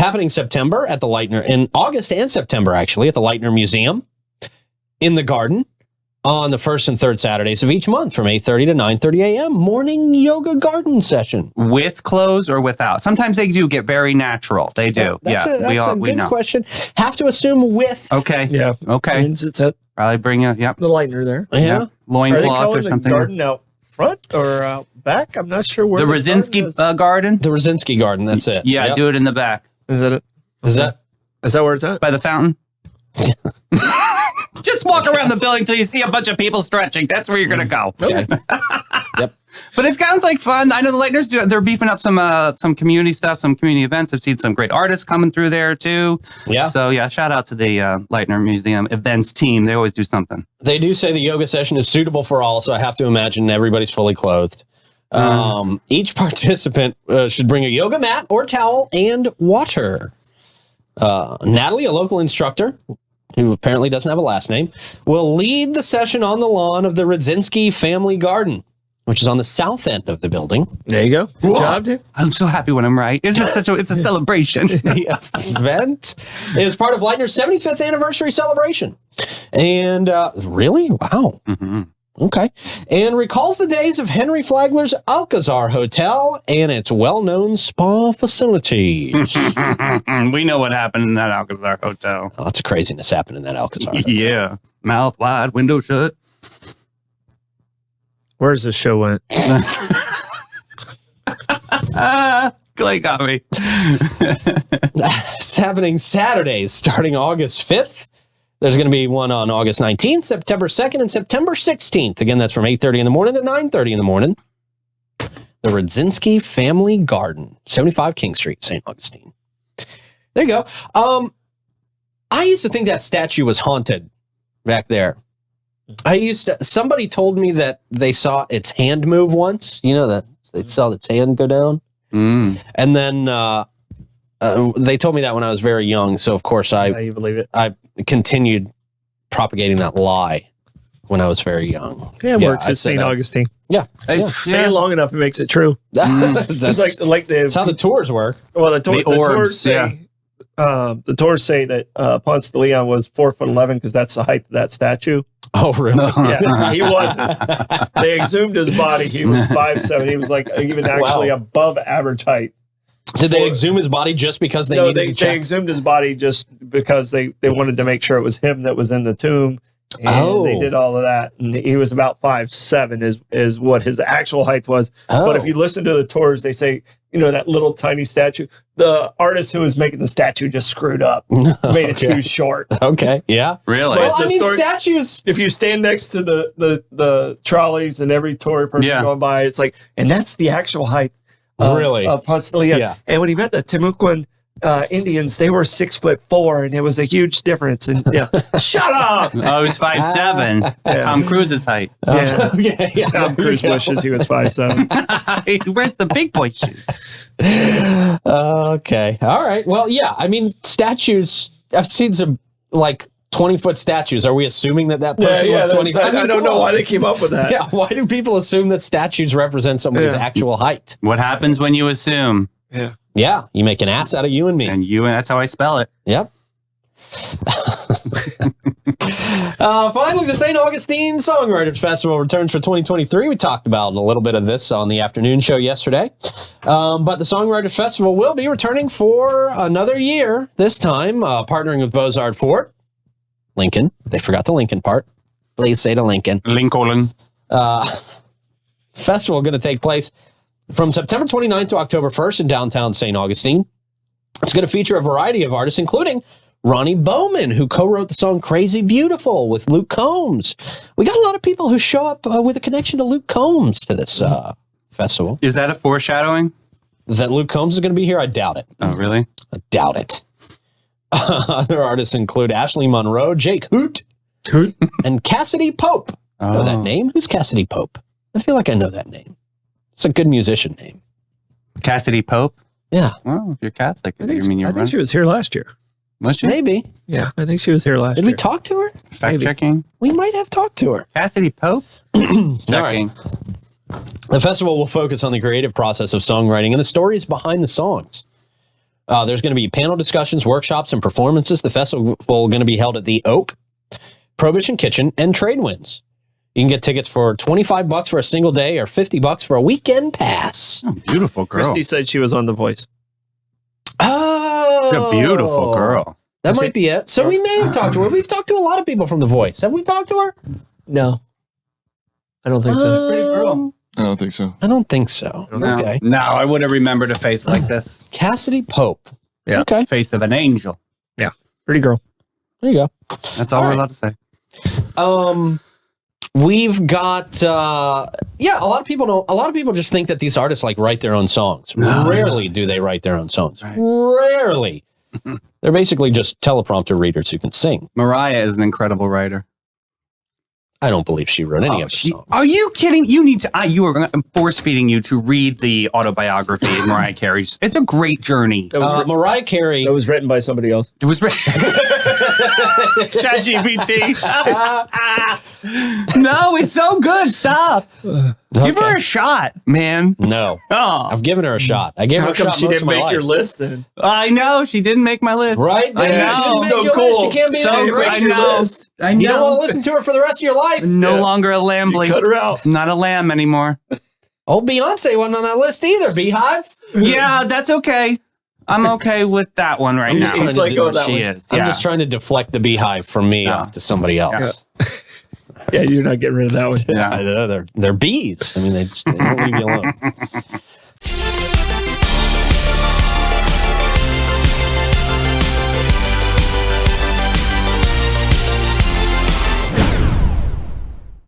happening September at the Lightner, in August and September, actually, at the Lightner Museum in the garden on the first and third Saturdays of each month from 8:30 to 9:30 a.m. Morning yoga garden session. With clothes or without? Sometimes they do get very natural. They do. That's a good question. Have to assume with. Okay. Yeah. Okay. Means it's at Probably bring a, the Lightner there. Yeah. Loincloth or something. The garden out front or out back? I'm not sure where The Rosinski garden? The Rosinski garden, that's it. Yeah, Yep. do it in the back. Is that it? Is that where it's at? By the fountain? Just walk around the building till you see a bunch of people stretching. That's where you're going to go. Okay. Yep. But it sounds like fun. I know the Lightners they're beefing up some community stuff, some community events. I've seen some great artists coming through there too. Yeah. So yeah, shout out to the Lightner Museum events team. They always do something. They do say the yoga session is suitable for all, so I have to imagine everybody's fully clothed. Each participant should bring a yoga mat or towel and water. Natalie, a local instructor, who apparently doesn't have a last name, will lead the session on the lawn of the Rodzinski Family Garden, which is on the south end of the building. There you go. Good job, dude. I'm so happy when I'm right. Isn't it it's a celebration? The event is part of Lightner's 75th anniversary celebration. And really? Wow. Mm-hmm. Okay. And recalls the days of Henry Flagler's Alcazar Hotel and its well-known spa facilities. We know what happened in that Alcazar Hotel. Lots of craziness happened in that Alcazar Hotel. Yeah. Mouth wide, window shut. Where's the show went? Clay got me. It's happening Saturdays starting August 5th. There's going to be one on August 19th, September 2nd, and September 16th. Again, that's from 8:30 in the morning to 9:30 in the morning. The Rodzinski Family Garden, 75 King Street, St. Augustine. There you go. I used to think that statue was haunted back there. Somebody told me that they saw its hand move once. You know, that they saw its hand go down. Mm. And then they told me that when I was very young. So, of course, You believe it? I continued propagating that lie when I was very young. Yeah, it works. It's St. Augustine. Yeah. Say it long enough, it makes it true. That's how the tours work. Well, the tours orbs, the tours say that Ponce de Leon was 4'11" because that's the height of that statue. Oh, really? Yeah, he wasn't. They exhumed his body. He was 5'7". He was like even actually above average height. Did they exhume his body just because they needed to check? They exhumed his body just because they wanted to make sure it was him that was in the tomb. And they did all of that. And he was about 5'7" is what his actual height was. But if you listen to the tours, they say, that little tiny statue, the artist who was making the statue just screwed up, made it too short. Okay. Yeah. Really? Well, statues. If you stand next to the trolleys and every tour person going by, it's like, and that's the actual height of Ponce de Leon. Yeah. And when he met the Timucuan Indians, they were 6'4", and it was a huge difference. And shut up! Oh, he was 5'7". Tom Cruise's height. Tom Cruise wishes he was 5'7". Where's the big boy shoes? Okay. All right. Well, yeah. I mean, statues. I've seen some 20-foot statues. Are we assuming that person was 20? I don't know why they came up with that. Yeah. Why do people assume that statues represent somebody's actual height? What happens when you assume? Yeah. Yeah, you make an ass out of you and me. And that's how I spell it. Yep. Finally, the St. Augustine Songwriters Festival returns for 2023. We talked about a little bit of this on the afternoon show yesterday. But the Songwriters Festival will be returning for another year, this time partnering with Beaux-Arts Fort. Lincoln. They forgot the Lincoln part. Please say to Lincoln. Lincoln. Festival going to take place from September 29th to October 1st in downtown St. Augustine. It's going to feature a variety of artists, including Ronnie Bowman, who co-wrote the song Crazy Beautiful with Luke Combs. We got a lot of people who show up with a connection to Luke Combs to this festival. Is that a foreshadowing? That Luke Combs is going to be here? I doubt it. Oh, really? I doubt it. Other artists include Ashley Monroe, Jake Hoot, and Cassidy Pope. Know that name? Who's Cassidy Pope? I feel like I know that name. It's a good musician name. Cassidy Pope? Yeah. Well, if you're Catholic, I think she was here last year. Was she? Maybe. Yeah, I think she was here last year. Did we talk to her? Fact checking. We might have talked to her. Cassidy Pope? Checking. The festival will focus on the creative process of songwriting and the stories behind the songs. There's going to be panel discussions, workshops, and performances. The festival going to be held at the Oak, Prohibition Kitchen, and Tradewinds. You can get tickets for $25 for a single day or $50 for a weekend pass. Oh, beautiful girl. Christy said she was on The Voice. Oh, she's a beautiful girl. That might be it. So we may have talked to her. We've talked to a lot of people from The Voice. Have we talked to her? No, I don't think so. Pretty girl. I don't think so. I don't think so. No. Okay. No, I would have remembered a face like this. Cassidy Pope. Yeah. Okay. Face of an angel. Yeah. Pretty girl. There you go. That's all we're allowed to say. We've got a lot of people just think that these artists like write their own songs. Rarely do they write their own songs. Right. Rarely. They're basically just teleprompter readers who can sing. Mariah is an incredible writer. I don't believe she wrote any of the songs. Are you kidding? You need to. You are force feeding you to read the autobiography of Mariah Carey. It's a great journey. Mariah Carey. It was written by somebody else. It was written. ChatGPT. No, it's so good. Stop. Give her a shot, man. No. Oh. I've given her a shot. I gave her a shot. She didn't make your list then. I know she didn't make my list. Right? I know. She's so cool. She can't be so so great. I know. I know. You don't want to listen to her for the rest of your life. No longer a lambly. Cut her out. Not a lamb anymore. Old Beyonce wasn't on that list either. Beehive. Yeah, that's okay. I'm okay with that one right now. He's like, oh, that she one. is. I'm just trying to deflect the Beehive from me off to somebody else. Yeah, you're not getting rid of that one. Yeah, they're bees. I mean, they don't leave you alone.